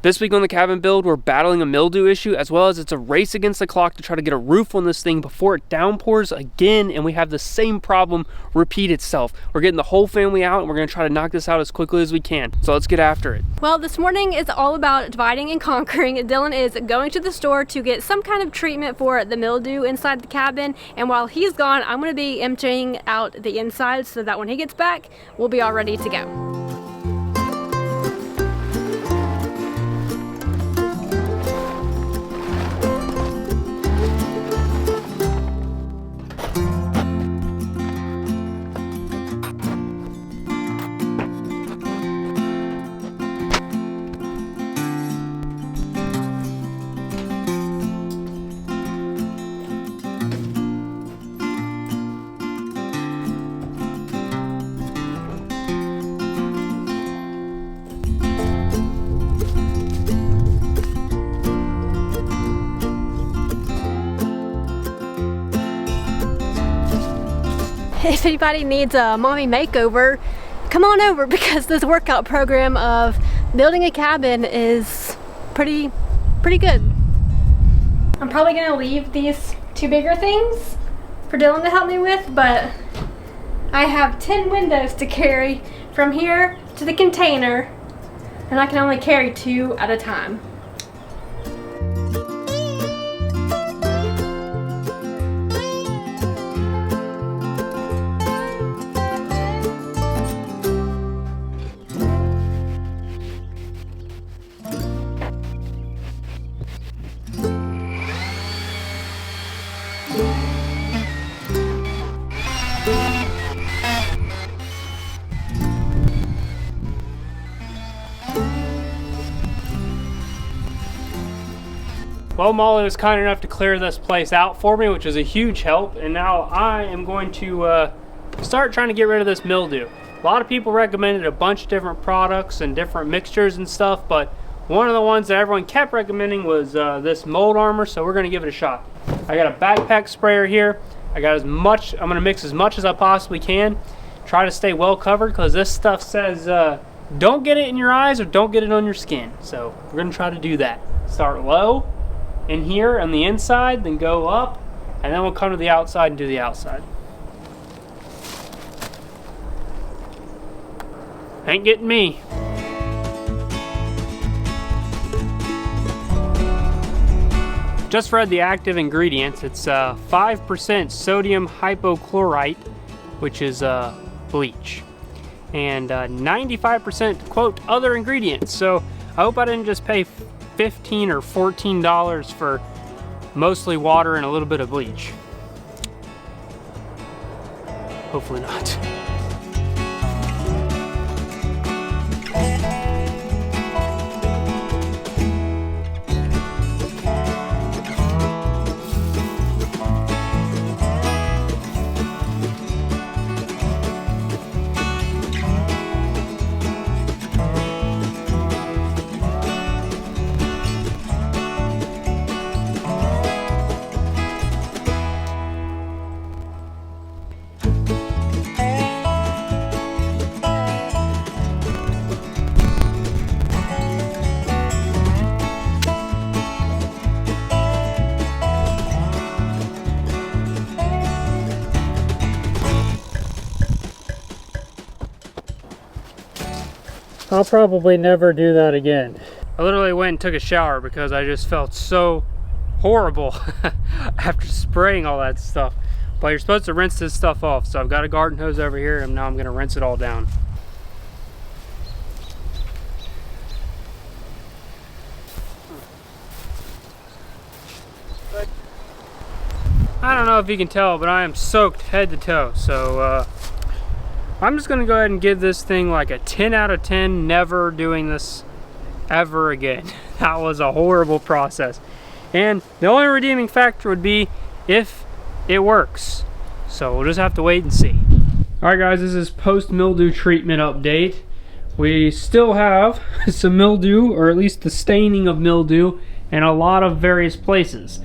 This week on the cabin build, we're battling a mildew issue, as well as it's a race against the clock to try to get a roof on this thing before it downpours again and we have the same problem repeat itself. We're getting the whole family out and we're gonna try to knock this out as quickly as we can. So let's get after it. Well, this morning is all about dividing and conquering. Dylan is going to the store to get some kind of treatment for the mildew inside the cabin, and while he's gone, I'm gonna be emptying out the inside so that when he gets back, we'll be all ready to go. If anybody needs a mommy makeover, come on over, because this workout program of building a cabin is pretty good. I'm probably gonna leave these two bigger things for Dylan to help me with, but I have 10 windows to carry from here to the container, and I can only carry 2 at a time. Well, Molly was kind enough to clear this place out for me, which is a huge help, and now I am going to start trying to get rid of this mildew. A lot of people recommended a bunch of different products and different mixtures and stuff, but one of the ones that everyone kept recommending was this mold armor, so we're gonna give it a shot. I got a backpack sprayer here. I got I'm gonna mix as much as I possibly can. Try to stay well covered, because this stuff says don't get it in your eyes or don't get it on your skin. So we're gonna try to do that. Start low in here on the inside, then go up, and then we'll come to the outside and do the outside. Ain't getting me. Just read the active ingredients. It's 5% sodium hypochlorite, which is bleach, and 95% quote other ingredients. So I hope I didn't just pay $15 or $14 for mostly water and a little bit of bleach. Hopefully not. I'll probably never do that again. I literally went and took a shower because I just felt so horrible after spraying all that stuff. But you're supposed to rinse this stuff off, so I've got a garden hose over here, and now I'm gonna rinse it all down. I don't know if you can tell, but I am soaked head to toe, so I'm just gonna go ahead and give this thing like a 10 out of 10, never doing this ever again. That was a horrible process. And the only redeeming factor would be if it works. So we'll just have to wait and see. All right guys, this is post-mildew treatment update. We still have some mildew, or at least the staining of mildew, in a lot of various places.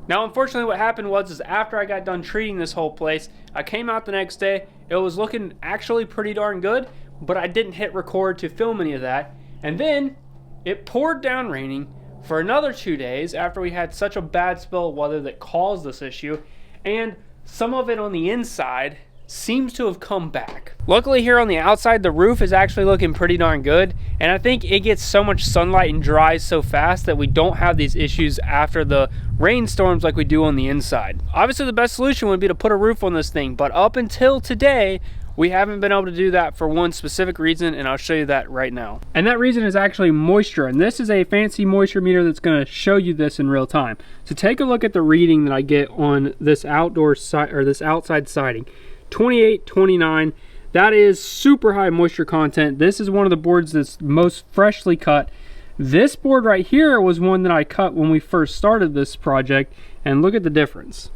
Now, unfortunately, what happened was after I got done treating this whole place, I came out the next day. It was looking actually pretty darn good, but I didn't hit record to film any of that. And then It poured down raining for another 2 days after we had such a bad spell of weather that caused this issue, and some of it on the inside seems to have come back. Luckily here on the outside, the roof is actually looking pretty darn good, and I think it gets so much sunlight and dries so fast that we don't have these issues after the rainstorms like we do on the inside. Obviously the best solution would be to put a roof on this thing, but up until today, we haven't been able to do that for one specific reason, and I'll show you that right now. And that reason is actually moisture, and this is a fancy moisture meter that's going to show you this in real time. So take a look at the reading that I get on this outdoor side, or this outside siding. 28, 29, that is super high moisture content. This is one of the boards that's most freshly cut. This board right here was one that I cut when we first started this project, and look at the difference.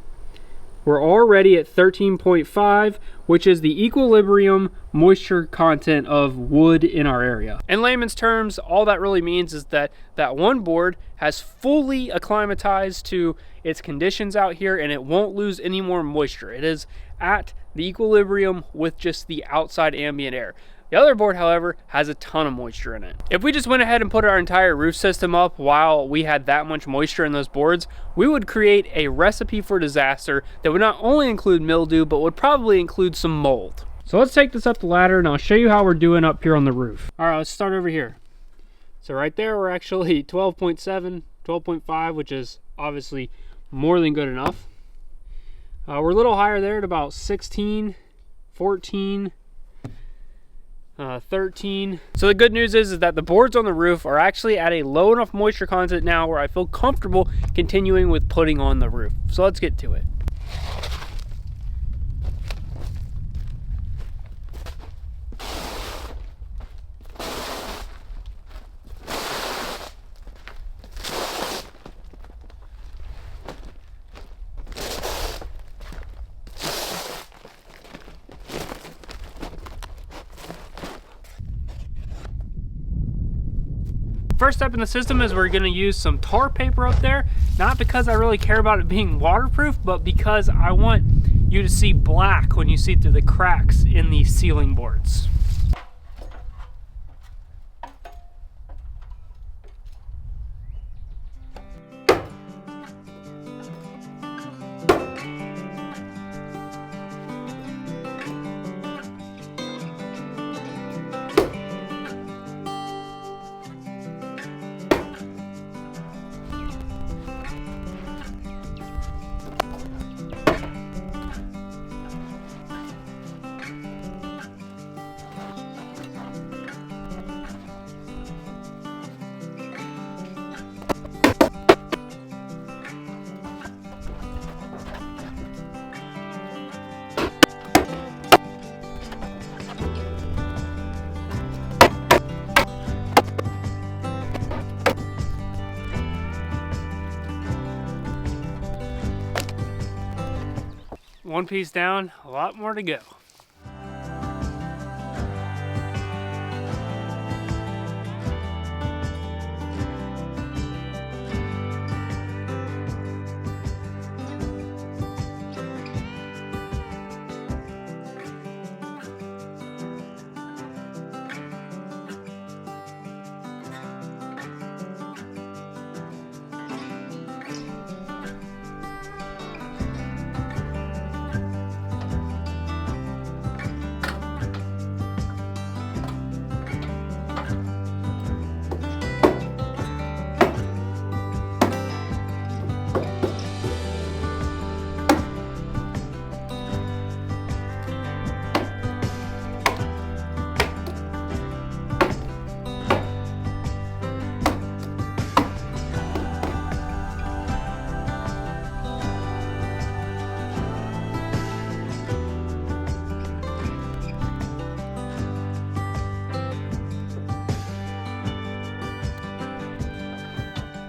We're already at 13.5, which is the equilibrium moisture content of wood in our area. In layman's terms, all that really means is that that one board has fully acclimatized to its conditions out here, and it won't lose any more moisture. It is at the equilibrium with just the outside ambient air. The other board, however, has a ton of moisture in it. If we just went ahead and put our entire roof system up while we had that much moisture in those boards, we would create a recipe for disaster that would not only include mildew, but would probably include some mold. So let's take this up the ladder and I'll show you how we're doing up here on the roof. All right, let's start over here. So right there, we're actually 12.7, 12.5, which is obviously more than good enough. We're a little higher there at about 16, 14, 13. So the good news is that the boards on the roof are actually at a low enough moisture content now where I feel comfortable continuing with putting on the roof. So let's get to it. First step in the system is we're going to use some tar paper up there, not because I really care about it being waterproof, but because I want you to see black when you see through the cracks in the ceiling boards. One piece down, a lot more to go.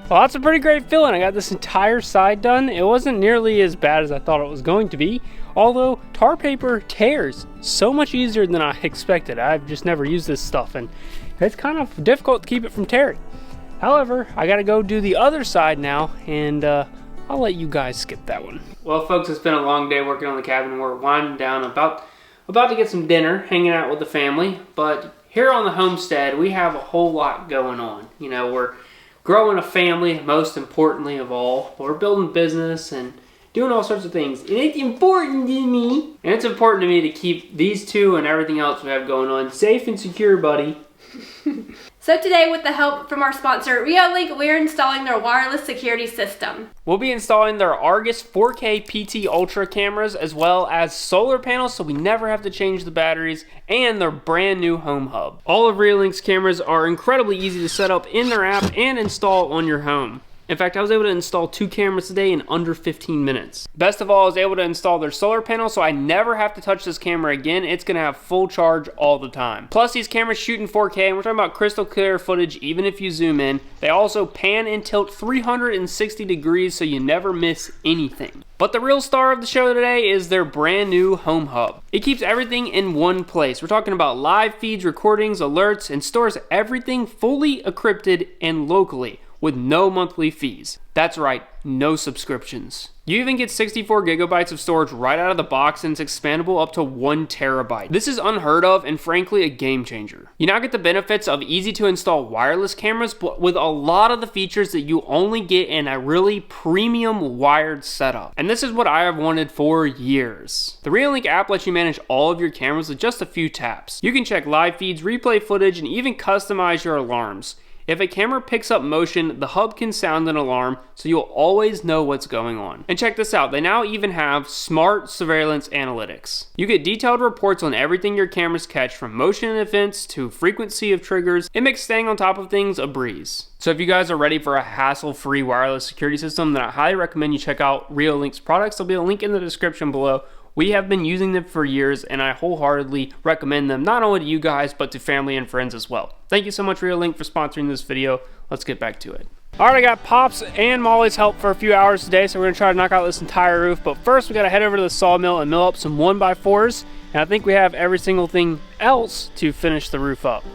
Well, that's a pretty great feeling. I got this entire side done. It wasn't nearly as bad as I thought it was going to be, although tar paper tears so much easier than I expected. I've just never used this stuff, and it's kind of difficult to keep it from tearing. However, I gotta go do the other side now, and I'll let you guys skip that one. Well, folks, it's been a long day working on the cabin. We're winding down, about to get some dinner, hanging out with the family, but Here on the homestead, we have a whole lot going on. You know, we're growing a family, most importantly of all. We're building business and doing all sorts of things. And it's important to me. And it's important to me to keep these two and everything else we have going on safe and secure, buddy. So today, with the help from our sponsor, Reolink, we're installing their wireless security system. We'll be installing their Argus 4K PT Ultra cameras, as well as solar panels so we never have to change the batteries, and their brand new home hub. All of Reolink's cameras are incredibly easy to set up in their app and install on your home. In fact, I was able to install 2 cameras today in under 15 minutes. Best of all, I was able to install their solar panel, so I never have to touch this camera again. It's gonna have full charge all the time. Plus, these cameras shoot in 4K, and we're talking about crystal clear footage even if you zoom in. They also pan and tilt 360 degrees, so you never miss anything. But the real star of the show today is their brand new home hub. It keeps everything in one place. We're talking about live feeds, recordings, alerts, and stores everything fully encrypted and locally, with no monthly fees. That's right, no subscriptions. You even get 64 gigabytes of storage right out of the box, and it's expandable up to 1 terabyte. This is unheard of and frankly a game changer. You now get the benefits of easy to install wireless cameras, but with a lot of the features that you only get in a really premium wired setup. And this is what I have wanted for years. The Reolink app lets you manage all of your cameras with just a few taps. You can check live feeds, replay footage, and even customize your alarms. If a camera picks up motion, the hub can sound an alarm, so you'll always know what's going on. And check this out, they now even have smart surveillance analytics. You get detailed reports on everything your cameras catch, from motion events to frequency of triggers. It makes staying on top of things a breeze. So if you guys are ready for a hassle-free wireless security system, then I highly recommend you check out Reolink's products. There'll be a link in the description below. We have been using them for years, and I wholeheartedly recommend them not only to you guys, but to family and friends as well. Thank you so much, Reolink, for sponsoring this video. Let's get back to it. All right, I got Pops and Molly's help for a few hours today, so we're gonna try to knock out this entire roof. But first, we gotta head over to the sawmill and mill up some 1x4s, and I think we have every single thing else to finish the roof up.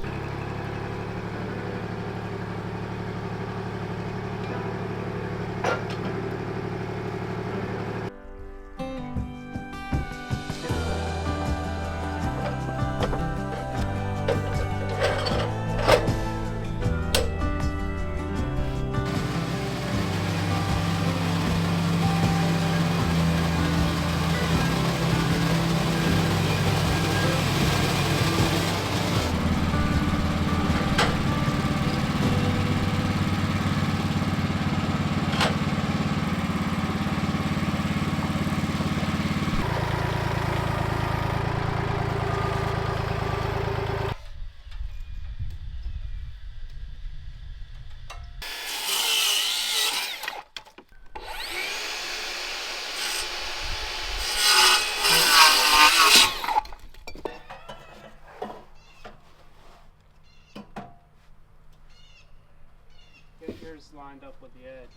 Yours lined up with the edge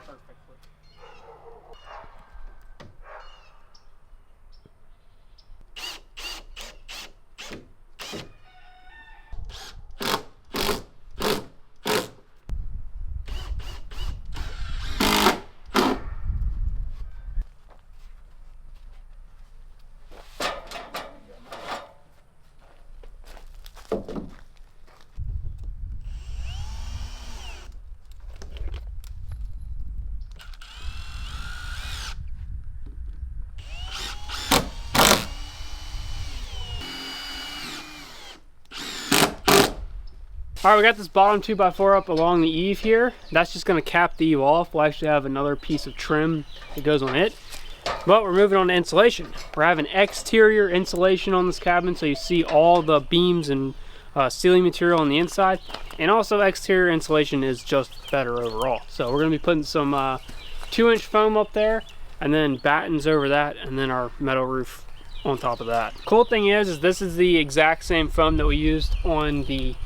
perfectly. All right, we got this bottom 2x4 up along the eave here. That's just gonna cap the eave off. We'll actually have another piece of trim that goes on it. But we're moving on to insulation. We're having exterior insulation on this cabin, so you see all the beams and ceiling material on the inside. And also exterior insulation is just better overall. So we're gonna be putting some 2-inch foam up there, and then battens over that, and then our metal roof on top of that. Cool thing is this is the exact same foam that we used on the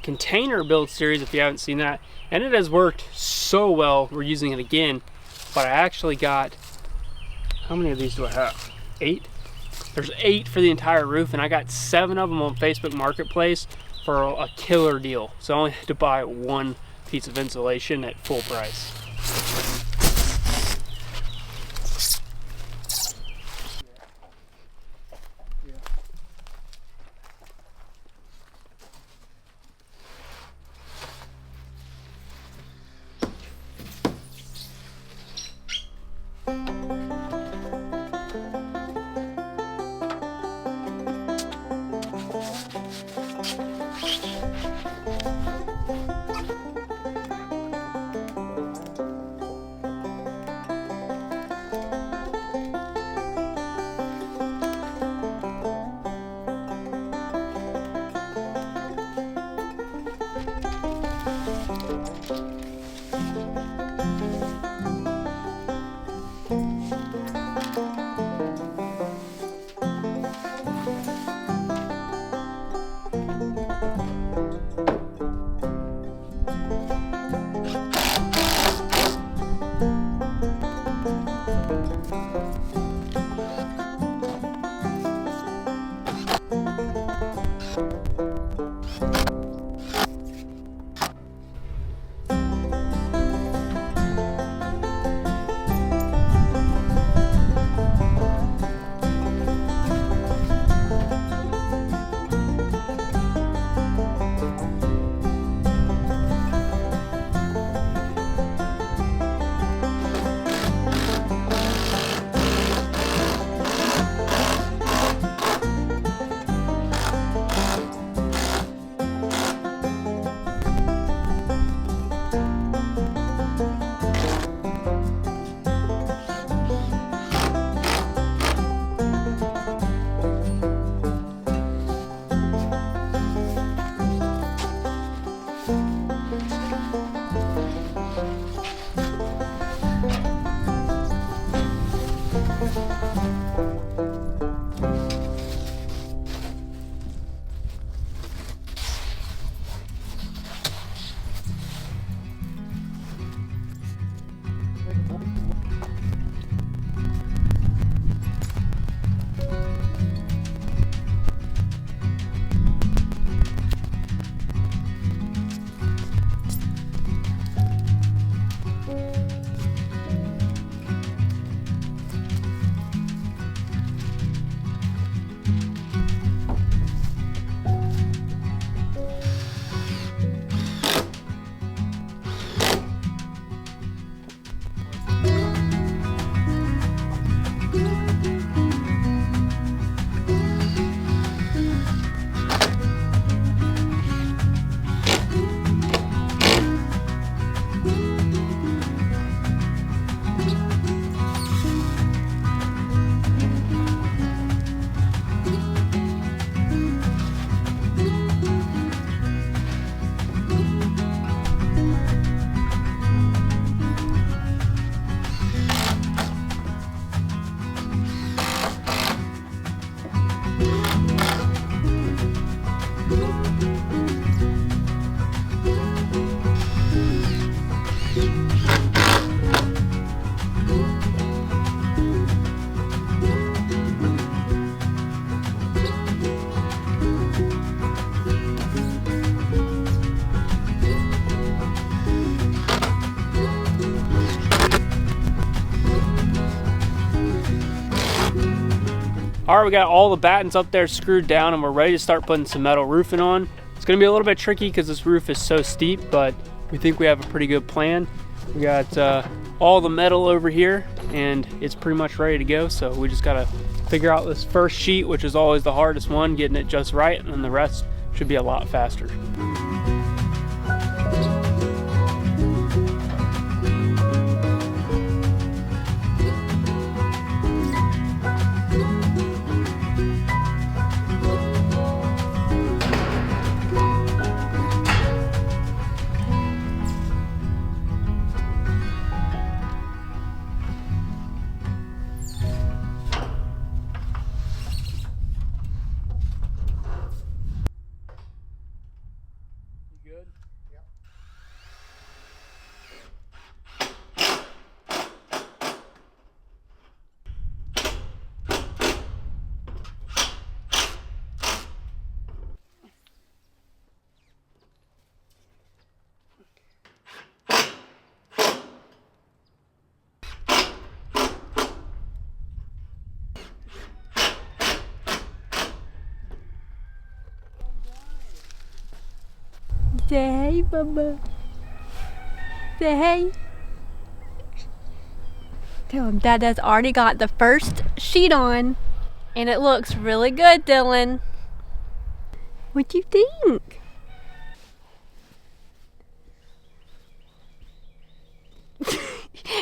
container build series, if you haven't seen that, and it has worked so well. We're using it again, but I actually got, how many of these do I have? 8? There's 8 for the entire roof, and I got 7 of them on Facebook Marketplace for a killer deal. So I only had to buy 1 piece of insulation at full price. All right, we got all the battens up there screwed down, and we're ready to start putting some metal roofing on. It's gonna be a little bit tricky because this roof is so steep, but we think we have a pretty good plan. We got all the metal over here, and it's pretty much ready to go. So we just gotta figure out this first sheet, which is always the hardest one, getting it just right, and then the rest should be a lot faster. Say hey, Bubba. Say hey. Tell him Dada's already got the first sheet on, and it looks really good, Dylan. What you think?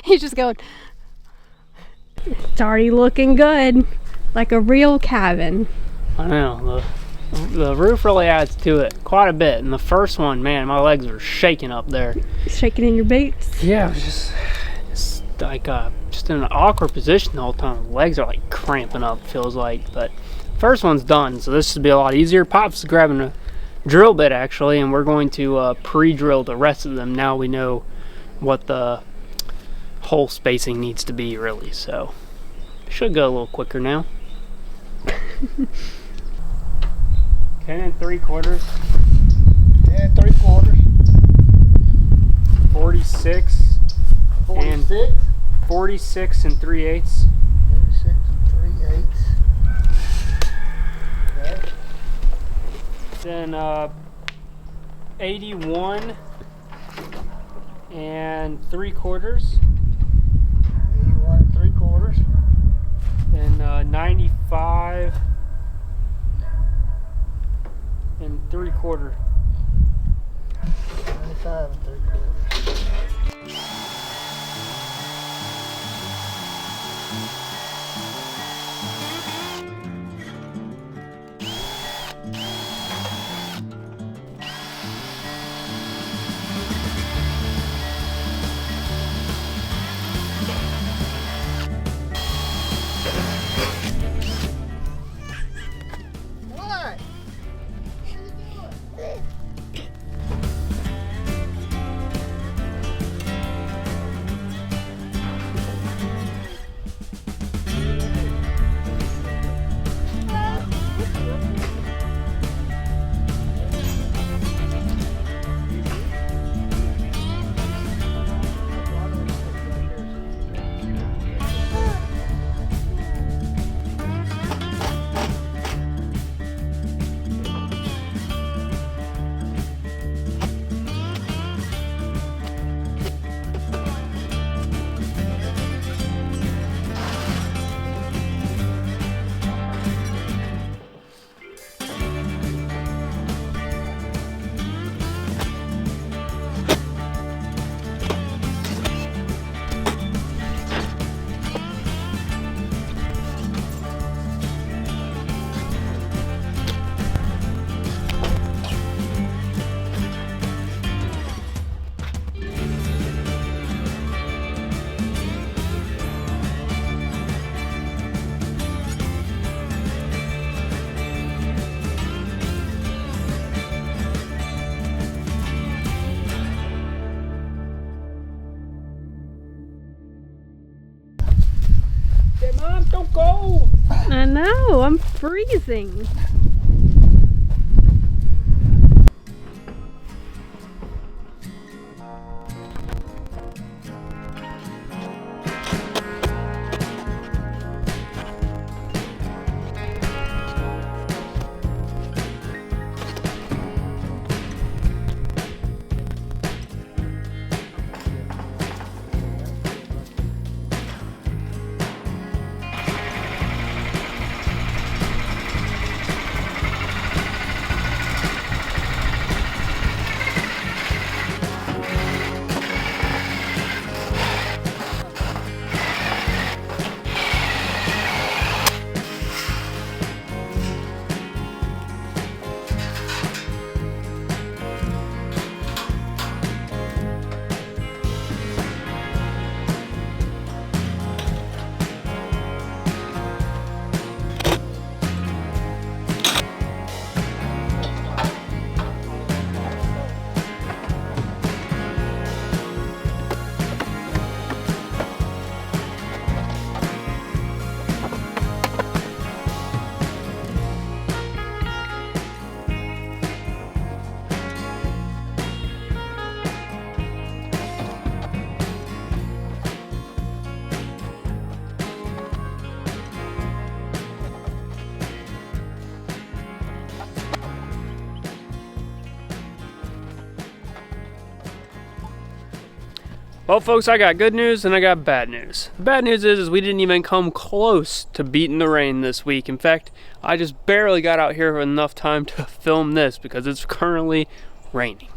He's just going, it's already looking good, like a real cabin. I know, the roof really adds to it quite a bit. And the first one, man, my legs were shaking up there. Shaking in your boots? Yeah, it was just like just in an awkward position the whole time. The legs are like cramping up, feels like. But first one's done, so this should be a lot easier. Pop's grabbing a drill bit actually, and we're going to pre-drill the rest of them. Now we know what the hole spacing needs to be, really. So should go a little quicker now. 10 3/4. 10 3/4. 46. 46. 46 3/8. 46 3/8. Okay. Then 81 3/4. 81 3/4. Then 95 3/4. 95 3/4. What? Mom, don't go! I know, I'm freezing. Well, folks, I got good news and I got bad news. The bad news is we didn't even come close to beating the rain this week. In fact, I just barely got out here with enough time to film this because it's currently raining.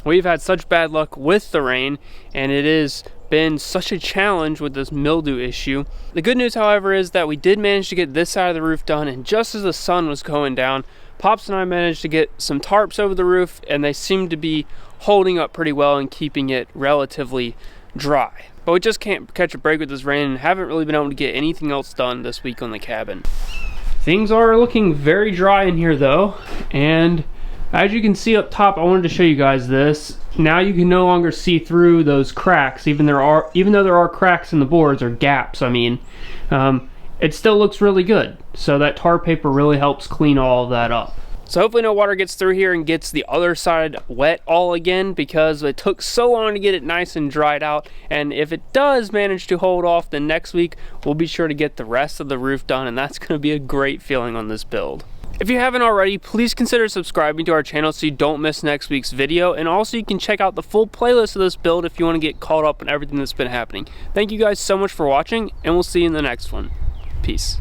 We've had such bad luck with the rain, and it has been such a challenge with this mildew issue. The good news, however, is that we did manage to get this side of the roof done, and just as the sun was going down, Pops and I managed to get some tarps over the roof, and they seem to be holding up pretty well and keeping it relatively dry. But we just can't catch a break with this rain and haven't really been able to get anything else done this week on the cabin. Things are looking very dry in here though, and as you can see up top, I wanted to show you guys this. Now you can no longer see through those cracks, even though there are cracks in the boards, or gaps, I mean. It still looks really good. So that tar paper really helps clean all of that up. So hopefully no water gets through here and gets the other side wet all again, because it took so long to get it nice and dried out. And if it does manage to hold off, then next week we'll be sure to get the rest of the roof done, and that's going to be a great feeling on this build. If you haven't already, please consider subscribing to our channel so you don't miss next week's video, and also you can check out the full playlist of this build if you want to get caught up on everything that's been happening. Thank you guys so much for watching, and we'll see you in the next one. Peace.